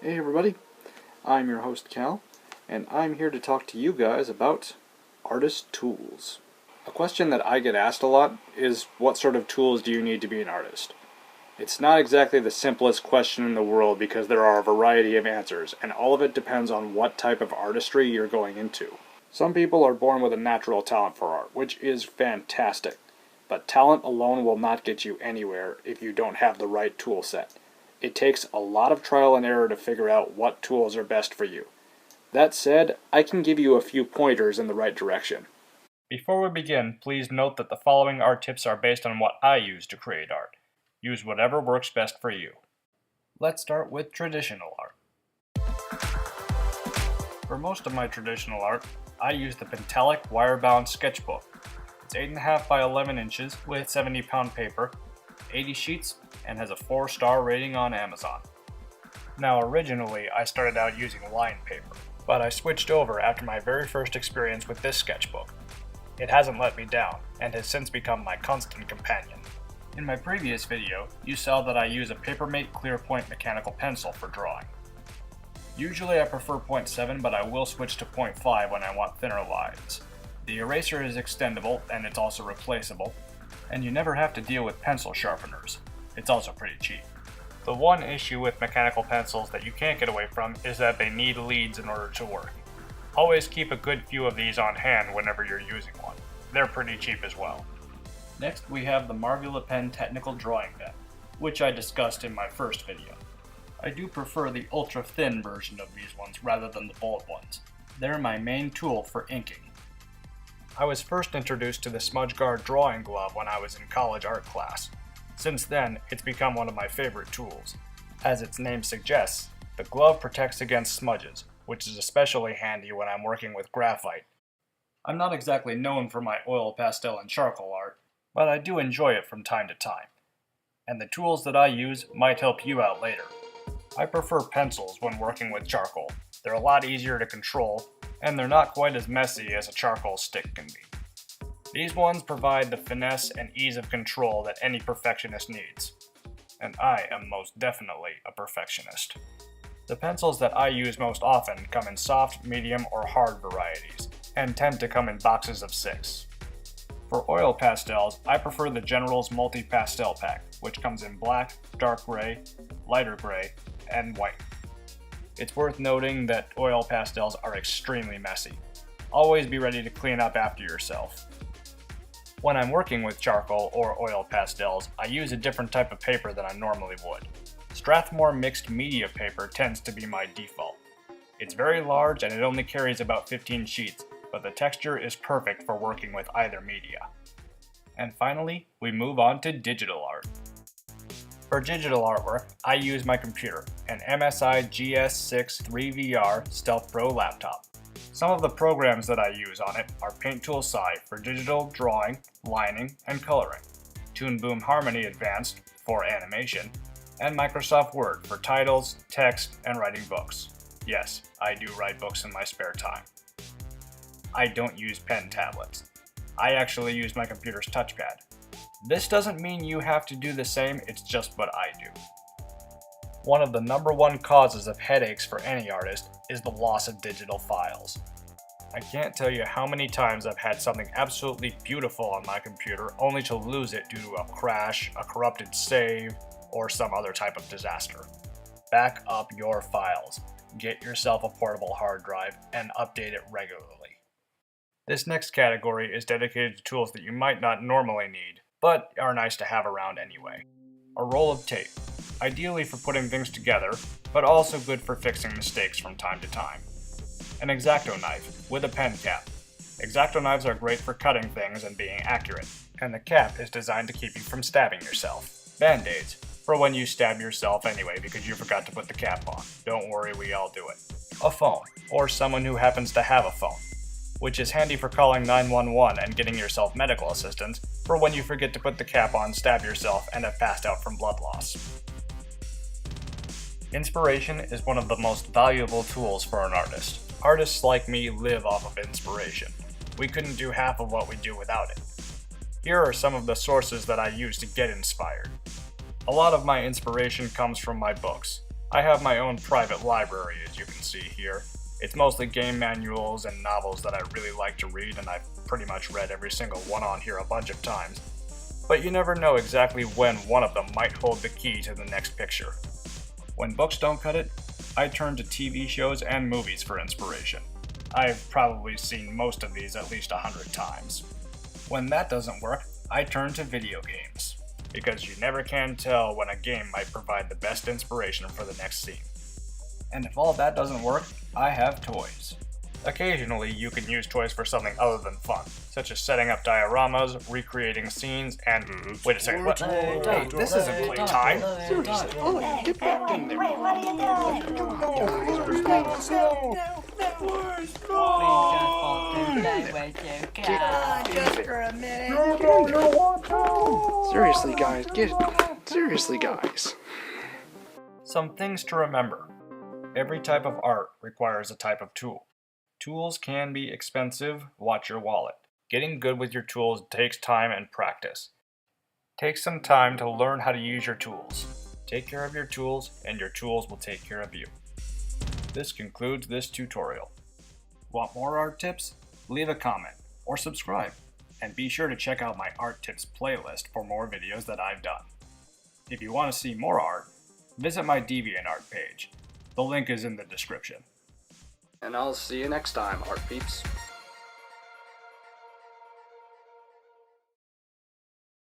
Hey everybody, I'm your host Cal, and I'm here to talk to you guys about artist tools. A question that I get asked a lot is, what sort of tools do you need to be an artist? It's not exactly the simplest question in the world because there are a variety of answers, and all of it depends on what type of artistry you're going into. Some people are born with a natural talent for art, which is fantastic, but talent alone will not get you anywhere if you don't have the right tool set. It takes a lot of trial and error to figure out what tools are best for you. That said, I can give you a few pointers in the right direction. Before we begin, please note that the following art tips are based on what I use to create art. Use whatever works best for you. Let's start with traditional art. For most of my traditional art, I use the Pentalic wire-bound sketchbook. It's 8.5 by 11 inches with 70-pound paper, 80 sheets, and has a 4-star rating on Amazon. Now originally I started out using lined paper, but I switched over after my very first experience with this sketchbook. It hasn't let me down, and has since become my constant companion. In my previous video, you saw that I use a Papermate Clearpoint mechanical pencil for drawing. Usually I prefer 0.7, but I will switch to 0.5 when I want thinner lines. The eraser is extendable, and it's also replaceable, and you never have to deal with pencil sharpeners. It's also pretty cheap. The one issue with mechanical pencils that you can't get away from is that they need leads in order to work. Always keep a good few of these on hand whenever you're using one. They're pretty cheap as well. Next we have the Marvula Pen Technical Drawing Pen, which I discussed in my first video. I do prefer the ultra-thin version of these ones rather than the bold ones. They're my main tool for inking. I was first introduced to the Smudge Guard drawing glove when I was in college art class. Since then, it's become one of my favorite tools. As its name suggests, the glove protects against smudges, which is especially handy when I'm working with graphite. I'm not exactly known for my oil, pastel, and charcoal art, but I do enjoy it from time to time. And the tools that I use might help you out later. I prefer pencils when working with charcoal. They're a lot easier to control, and they're not quite as messy as a charcoal stick can be. These ones provide the finesse and ease of control that any perfectionist needs. And I am most definitely a perfectionist. The pencils that I use most often come in soft, medium, or hard varieties, and tend to come in boxes of 6. For oil pastels, I prefer the General's Multi-Pastel Pack, which comes in black, dark gray, lighter gray, and white. It's worth noting that oil pastels are extremely messy. Always be ready to clean up after yourself. When I'm working with charcoal or oil pastels, I use a different type of paper than I normally would. Strathmore mixed media paper tends to be my default. It's very large and it only carries about 15 sheets, but the texture is perfect for working with either media. And finally, we move on to digital art. For digital artwork, I use my computer, an MSI GS6 3VR Stealth Pro laptop. Some of the programs that I use on it are Paint Tool Sci for digital drawing, lining, and coloring, Toon Boom Harmony Advanced for animation, and Microsoft Word for titles, text, and writing books. Yes, I do write books in my spare time. I don't use pen tablets. I actually use my computer's touchpad. This doesn't mean you have to do the same, it's just what I do. One of the #1 causes of headaches for any artist is the loss of digital files. I can't tell you how many times I've had something absolutely beautiful on my computer only to lose it due to a crash, a corrupted save, or some other type of disaster. Back up your files. Get yourself a portable hard drive and update it regularly. This next category is dedicated to tools that you might not normally need, but are nice to have around anyway. A roll of tape, ideally for putting things together, but also good for fixing mistakes from time to time. An X-Acto knife with a pen cap. X-Acto knives are great for cutting things and being accurate, and the cap is designed to keep you from stabbing yourself. Band-aids, for when you stab yourself anyway because you forgot to put the cap on. Don't worry, we all do it. A phone, or someone who happens to have a phone, which is handy for calling 911 and getting yourself medical assistance for when you forget to put the cap on, stab yourself, and have passed out from blood loss. Inspiration is one of the most valuable tools for an artist. Artists like me live off of inspiration. We couldn't do half of what we do without it. Here are some of the sources that I use to get inspired. A lot of my inspiration comes from my books. I have my own private library, as you can see here. It's mostly game manuals and novels that I really like to read, and I've pretty much read every single one on here a bunch of times. But you never know exactly when one of them might hold the key to the next picture. When books don't cut it, I turn to TV shows and movies for inspiration. I've probably seen most of these at least 100 times. When that doesn't work, I turn to video games, because you never can tell when a game might provide the best inspiration for the next scene. And if all that doesn't work, I have toys. Occasionally, you can use toys for something other than fun, such as setting up dioramas, recreating scenes, and... Wait a second, what? Hey, this isn't playtime! Seriously, get back in there! Wait, what are you doing? Just for a minute. Seriously, guys. Some things to remember. Every type of art requires a type of tool. Tools can be expensive, watch your wallet. Getting good with your tools takes time and practice. Take some time to learn how to use your tools. Take care of your tools, and your tools will take care of you. This concludes this tutorial. Want more art tips? Leave a comment or subscribe. And be sure to check out my art tips playlist for more videos that I've done. If you want to see more art, visit my DeviantArt page. The link is in the description. And I'll see you next time, art peeps.